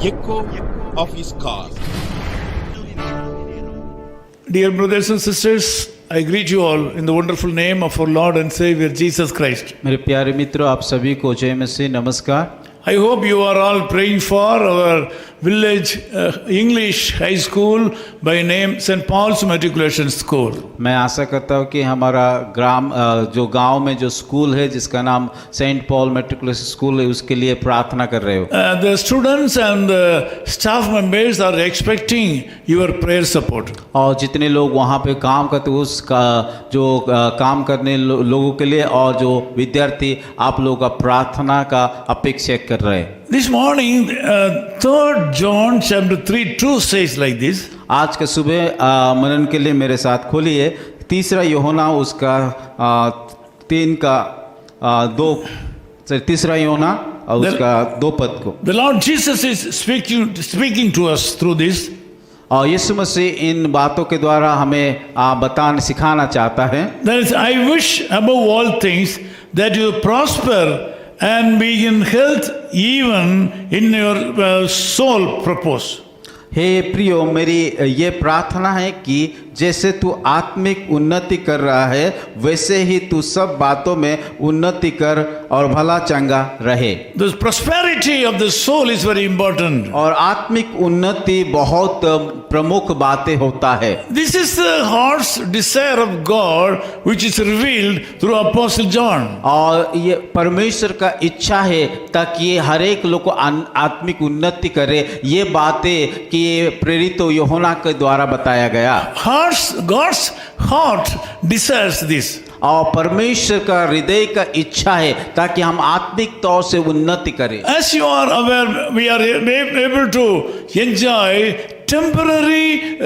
echo of his call. Dear brothers and sisters, I greet you all in the wonderful name of our Lord and Savior Jesus Christ. मेरे प्यारे मित्रों, आप सभी को जय मसीह नमस्कार। I hope you are all praying for our village English high school by name St. Paul's Matriculation School. मैं आशा करता हूँ कि हमारा ग्राम जो गांव में जो स्कूल है जिसका नाम सेंट पॉल मैट्रिकुलेशन स्कूल है उसके लिए प्रार्थना कर रहे हो। The students and the staff members are expecting your prayer support. और जितने लोग वहाँ पे काम करते हैं उसका जो काम करने लोगों के लिए और जो विद्यार्थी आप लोगों का प्रार्थना का अपेक्षा कर रहे हैं। This morning, 3rd John chapter 3:2 says like this. आज के सुबह मनन के लिए मेरे साथ खोलिए तीसरा यूहन्ना उसका 3 का 2 तीसरा यूहन्ना और उसका 2 पद को। The Lord Jesus is speaking to us through this. और यीशु मसीह इन बातों के द्वारा हमें बताना सिखाना चाहता है। That is, I wish above all things that you prosper and be in health even in your soul purpose. हे प्रियो, मेरी ये प्रार्थना है कि जैसे तू आत्मिक उन्नति कर रहा है वैसे ही तू सब बातों में उन्नति कर और भला चंगा रहे। The prosperity of the soul is very important. और आत्मिक उन्नति बहुत प्रमुख बातें होता है। This is the heart's desire of God which is revealed through Apostle John. और ये परमेश्वर का इच्छा है ताकि ये हर एक लोग को आत्मिक उन्नति करे, ये बातें कि ये प्रेरित यूहन्ना के द्वारा बताया गया। God's heart desires this. और परमेश्वर का हृदय का इच्छा है ताकि हम आत्मिक तौर से उन्नति करें। As you are aware, we are able to enjoy temporary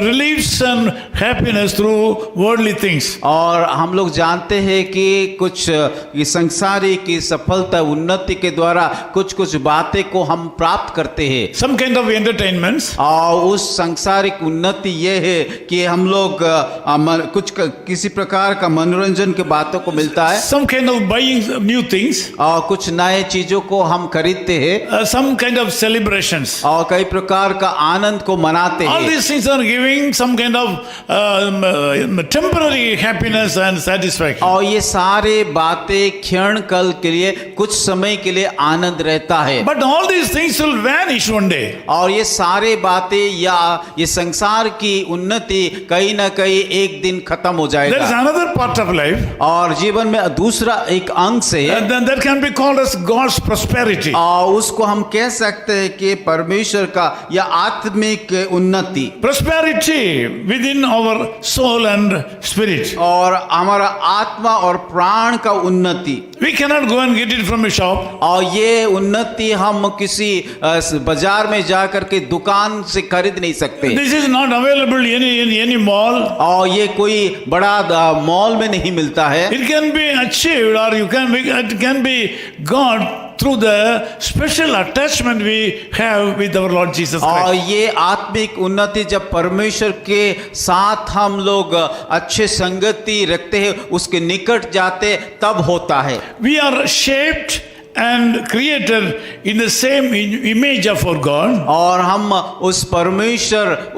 reliefs and happiness through worldly things. और हम लोग जानते हैं कि कुछ संसारिक की सफलता उन्नति के द्वारा कुछ बातें को हम प्राप्त करते हैं। Some kind of entertainments. और उस सांसारिक उन्नति ये है कि हम लोग कुछ किसी प्रकार का मनोरंजन के बातों को मिलता है। Some kind of buying new things. और कुछ नए चीजों को हम खरीदते हैं। Some kind of celebrations. और कई प्रकार का आनंद को मनाते हैं। All these things are giving some kind of temporary happiness and satisfaction. और ये सारे बातें क्षण कल के लिए कुछ समय के लिए आनंद रहता है। But all these things will vanish one day. और ये सारे बातें या ये संसार की उन्नति कहीं ना कहीं एक दिन खत्म हो जाएगा। There is another part of life. और जीवन में दूसरा एक अंश है। And then that can be called as God's prosperity. और उसको हम कह सकते हैं कि परमेश्वर का या आत्मिक उन्नति। Prosperity within our soul and spirit. और हमारा आत्मा और प्राण का उन्नति। We cannot go and get it from a shop. और ये उन्नति हम किसी बाजार में जा करके दुकान से खरीद नहीं सकते। This is not available in any mall. और ये कोई बड़ा मॉल में नहीं मिलता है। It can be achieved or it can be got through the special attachment we have with our Lord Jesus Christ. और ये आत्मिक उन्नति जब परमेश्वर के साथ हम लोग अच्छे संगति रखते हैं, उसके निकट जाते तब होता है। We are shaped and created in the same image of our God. और हम उस परमेश्वर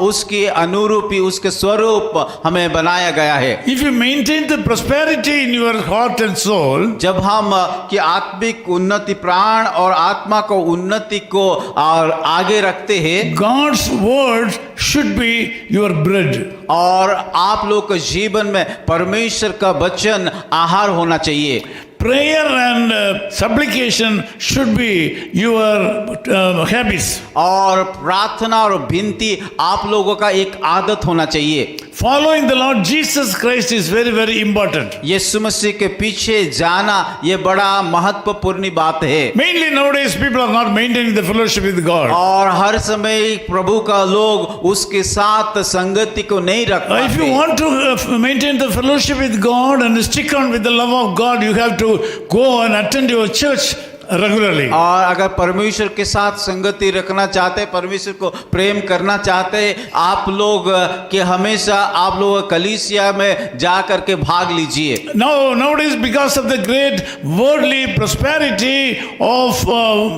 उसके अनुरूपी उसके स्वरूप हमें बनाया गया है। If you maintain the prosperity in your heart and soul, जब हम कि आत्मिक उन्नति प्राण और आत्मा को उन्नति को और आगे रखते हैं, God's word should be your bread. और आप लोग के जीवन में परमेश्वर का वचन आहार होना चाहिए। Prayer and supplication should be your habits. और प्रार्थना और विनती आप लोगों का एक आदत होना चाहिए। Following the Lord Jesus Christ is very, very important. यीशु मसीह के पीछे जाना ये बड़ा महत्वपूर्ण बात है। Mainly nowadays people are not maintaining the fellowship with God. और हर समय प्रभु का लोग उसके साथ संगति को नहीं रख पाते। If you want to maintain the fellowship with God and stick on with the love of God, you have to go and attend your church regularly. और अगर परमेश्वर के साथ संगति रखना चाहते हैं, परमेश्वर को प्रेम करना चाहते हैं, आप लोग कि हमेशा आप लोग कलीसिया में जा करके भाग लीजिए। Nowadays, because of the great worldly prosperity of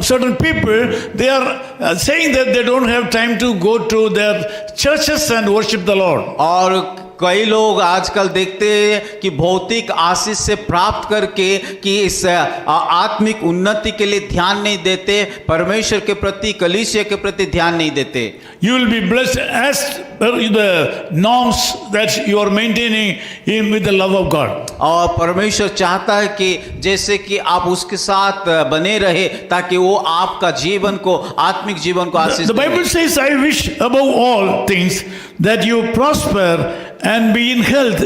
certain people, they are saying that they don't have time to go to their churches and worship the Lord. और कई लोग आजकल देखते हैं कि भौतिक आशीष से प्राप्त करके कि इस आत्मिक उन्नति के लिए ध्यान नहीं देते, परमेश्वर के प्रति, कलीसिया के प्रति ध्यान नहीं देते। You will be blessed as per the norms that you are maintaining in with the love of God. और परमेश्वर चाहता है कि जैसे कि आप उसके साथ बने रहे ताकि वो आपका जीवन को, आत्मिक जीवन को आशीष The Bible says, I wish above all things that you prosper and be in health,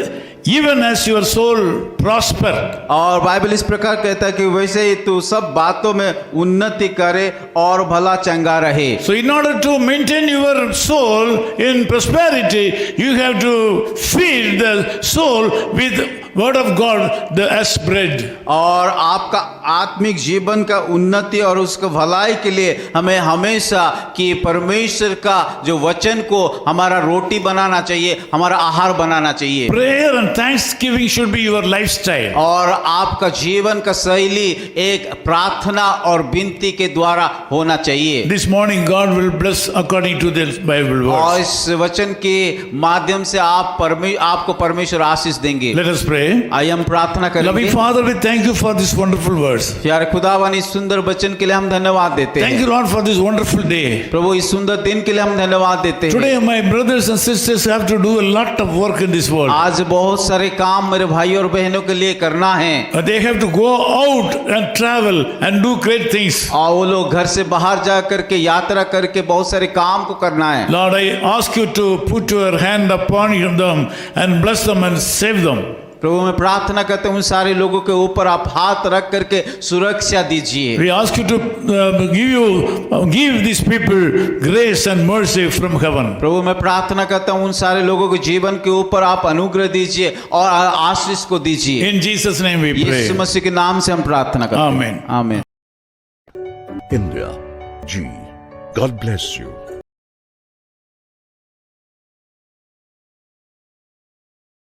even as your soul prosper. और बाइबल इस प्रकार कहता है कि वैसे ही तू सब बातों में उन्नति करे और भला चंगा रहे। So in order to maintain your soul in prosperity, you have to feed the soul with word of God as bread. और आपका आत्मिक जीवन का उन्नति और उसका भलाई के लिए हमें हमेशा कि परमेश्वर का जो वचन को हमारा रोटी बनाना चाहिए, हमारा आहार बनाना चाहिए। Prayer and thanksgiving should be your lifestyle. और आपका जीवन का शैली एक प्रार्थना और विनती के द्वारा होना चाहिए। This morning God will bless according to this Bible और words. इस वचन के माध्यम से आपको परमेश्वर आशीष देंगे। Let us pray. आइए हम प्रार्थना Loving करेंगे। Father, we thank you for this wonderful words. प्यारे खुदावन, इस सुंदर वचन के लिए हम धन्यवाद देते Thank हैं। you, Lord, for this wonderful day. प्रभु, इस सुंदर दिन के लिए हम धन्यवाद देते हैं। Today, my brothers and sisters have to do a lot of work in this world. आज बहुत सारे काम मेरे भाई और बहनों के लिए करना है। They have to go out and travel and do great things. और वो लोग घर से बाहर जा करके यात्रा करके बहुत सारे काम को करना है। Lord, I ask you to put your hand upon them and bless them and save them. प्रभु, मैं प्रार्थना करता हूँ उन सारे लोगों के ऊपर आप हाथ रख करके सुरक्षा दीजिए। We ask you to give these people grace and mercy from heaven. प्रभु, मैं प्रार्थना करता हूँ उन सारे लोगों के जीवन के ऊपर आप अनुग्रह दीजिए और आशीष को दीजिए। In Jesus' name we pray. यीशु मसीह के नाम से हम प्रार्थना करते हैं। Amen. आमीन। India. G. God bless you.